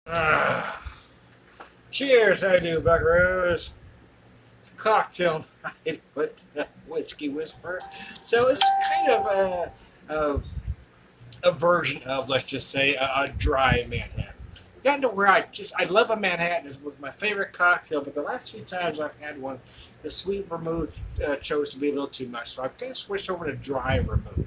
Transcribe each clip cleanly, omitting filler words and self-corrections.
Ah, cheers, I do, Buckaroos. It's a cocktail night with Whiskey Whisperer. So it's kind of a version of, let's just say, a dry Manhattan. Gotten to where I love a Manhattan. It was my favorite cocktail, but the last few times I've had one, the sweet vermouth chose to be a little too much. So I've kind of switched over to dry vermouth.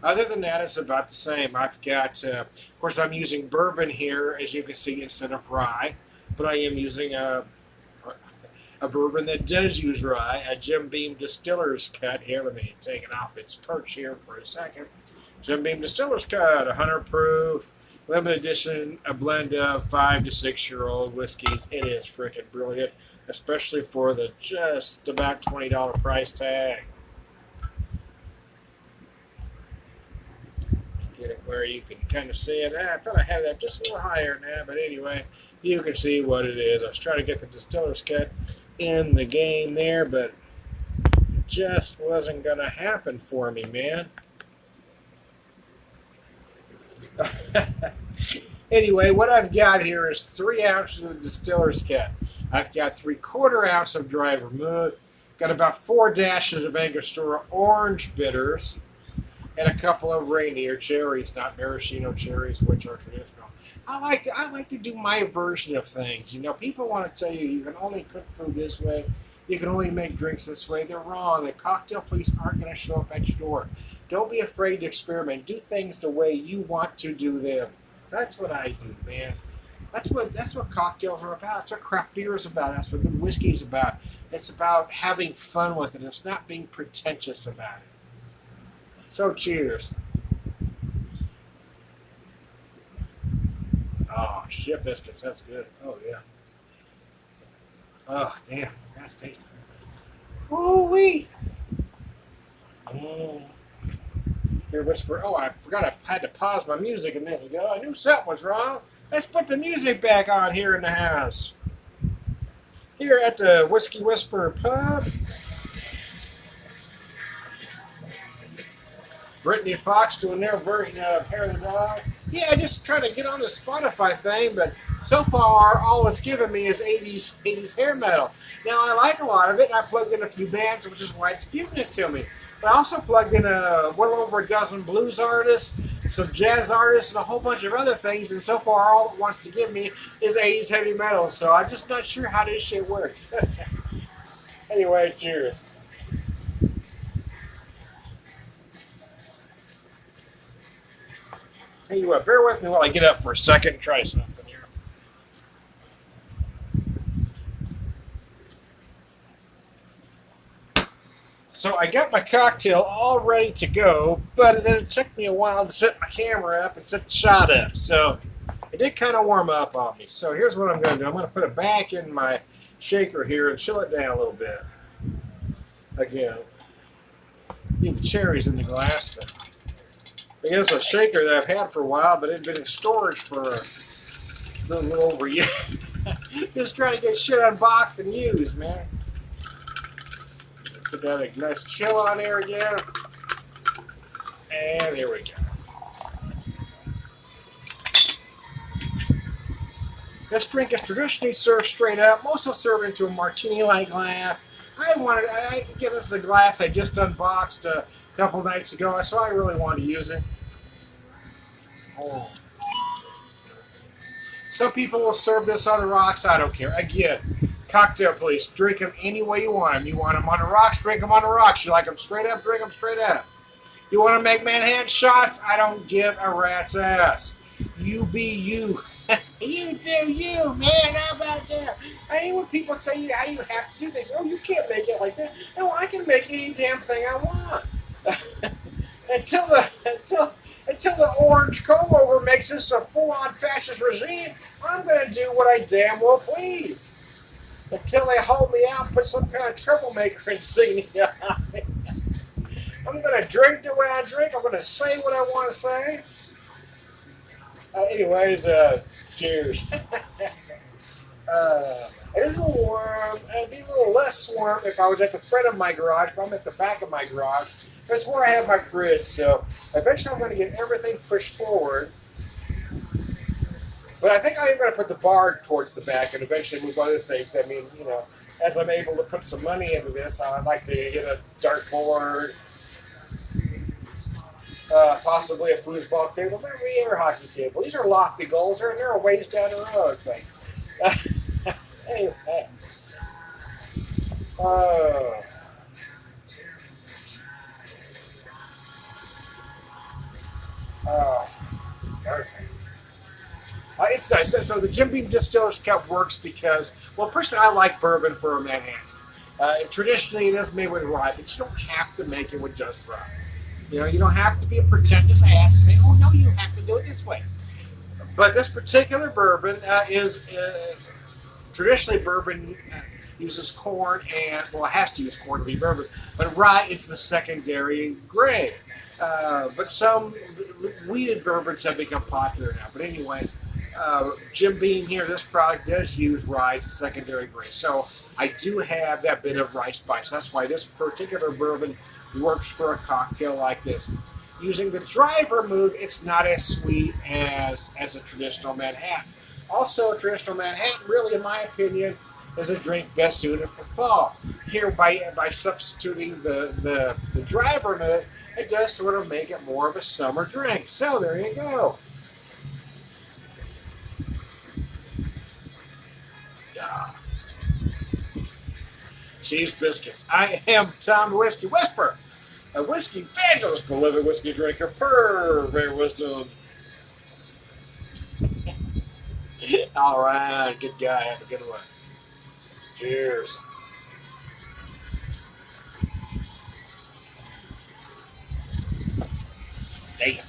Other than that, it's about the same. I've got, of course, I'm using bourbon here, as you can see, instead of rye. But I am using a bourbon that does use rye, a Jim Beam Distiller's Cut. Here, let me take it off its perch here for a second. Jim Beam Distiller's Cut, 100 proof, limited edition, a blend of 5 to 6-year-old whiskeys. It is freaking brilliant, especially for the just about $20 price tag. Get it where you can kind of see it. I thought I had that just a little higher now, but anyway, you can see what it is. I was trying to get the Distiller's Cut in the game there, but it just wasn't going to happen for me, man. Anyway, what I've got here is 3 ounces of Distiller's Cut. I've got 3/4 ounce of dry vermouth, got about 4 dashes of Angostura orange bitters, and a couple of Rainier cherries, not maraschino cherries, which are traditional. I like to do my version of things. You know, people want to tell you you can only cook food this way, you can only make drinks this way. They're wrong. The cocktail police aren't going to show up at your door. Don't be afraid to experiment. Do things the way you want to do them. That's what I do, man. That's what cocktails are about. That's what craft beer is about. That's what good whiskey is about. It's about having fun with it. It's not being pretentious about it. So cheers. Oh, shit biscuits. That's good. Oh, yeah. Oh, damn. That's tasty. Ooh-wee. Here, whisper. Oh, I forgot I had to pause my music a minute ago. I knew something was wrong. Let's put the music back on here in the house. Here at the Whiskey Whisperer Pub. Brittany Fox doing their version of Hair of the Dog. Yeah, just trying to get on the Spotify thing, but so far all it's given me is 80s hair metal. Now I like a lot of it, and I plugged in a few bands, which is why it's giving it to me. But I also plugged in well over a dozen blues artists, some jazz artists, and a whole bunch of other things, and so far all it wants to give me is 80s heavy metal, so I'm just not sure how this shit works. Anyway, cheers. Tell you what, bear with me while I get up for a second and try something here. So I got my cocktail all ready to go, but then it took me a while to set my camera up and set the shot up. So it did kind of warm up on me. So here's what I'm going to do. I'm going to put it back in my shaker here and chill it down a little bit. Again, leave the cherries in the glass, but it's a shaker that I've had for a while, but it had been in storage for a little over a year. Just trying to get shit unboxed and used, man. Put that a nice chill on there again. And here we go. This drink is traditionally served straight up. Most will serve into a martini-like glass. I give this a glass I just unboxed a couple nights ago, so I really wanted to use it. Oh. Some people will serve this on the rocks. I don't care. Again, cocktail police. Drink them any way you want them. You want them on the rocks, drink them on the rocks. You like them straight up, drink them straight up. You want to make Manhattan shots? I don't give a rat's ass. You be you. You do you, man. How about that? I hate when people tell you how you have to do things. Oh, you can't make it like that. No, I can make any damn thing I want. until the orange comb over makes this a full-on fascist regime, I'm going to do what I damn well please. Until they hold me out and put some kind of troublemaker insignia on me. I'm going to drink the way I drink. I'm going to say what I want to say. Anyways, cheers. It is a little warm. It'd be a little less warm if I was at the front of my garage, but I'm at the back of my garage. That's where I have my fridge, so eventually I'm going to get everything pushed forward. But I think I am going to put the bar towards the back and eventually move other things. I mean, as I'm able to put some money into this, I'd like to get a dartboard, possibly a foosball table, maybe an air hockey table. These are lofty goals. They're a ways down the road, but anyway. Perfect. It's nice. So the Jim Beam Distiller's Cup works because, well, personally, I like bourbon for a Manhattan. Traditionally, it is made with rye, but you don't have to make it with just rye. You don't have to be a pretentious ass and say, "Oh no, you have to do it this way." But this particular bourbon is traditionally bourbon uses corn and, well, it has to use corn to be bourbon, but rye is the secondary grain. But some wheated bourbons have become popular now. But anyway, Jim Beam here, this product does use rye as a secondary grain. So I do have that bit of rye spice. That's why this particular bourbon works for a cocktail like this. Using the dry vermouth, it's not as sweet as a traditional Manhattan. Also, a traditional Manhattan, really, in my opinion, is a drink best suited for fall. Here, by substituting the dry vermouth, it does sort of make it more of a summer drink. So there you go. Yeah. Cheese biscuits. I am Tom the Whiskey Whisperer, a whiskey evangelist, beloved whiskey drinker, per very wisdom. All right, good guy. Have a good one. Cheers. Damn.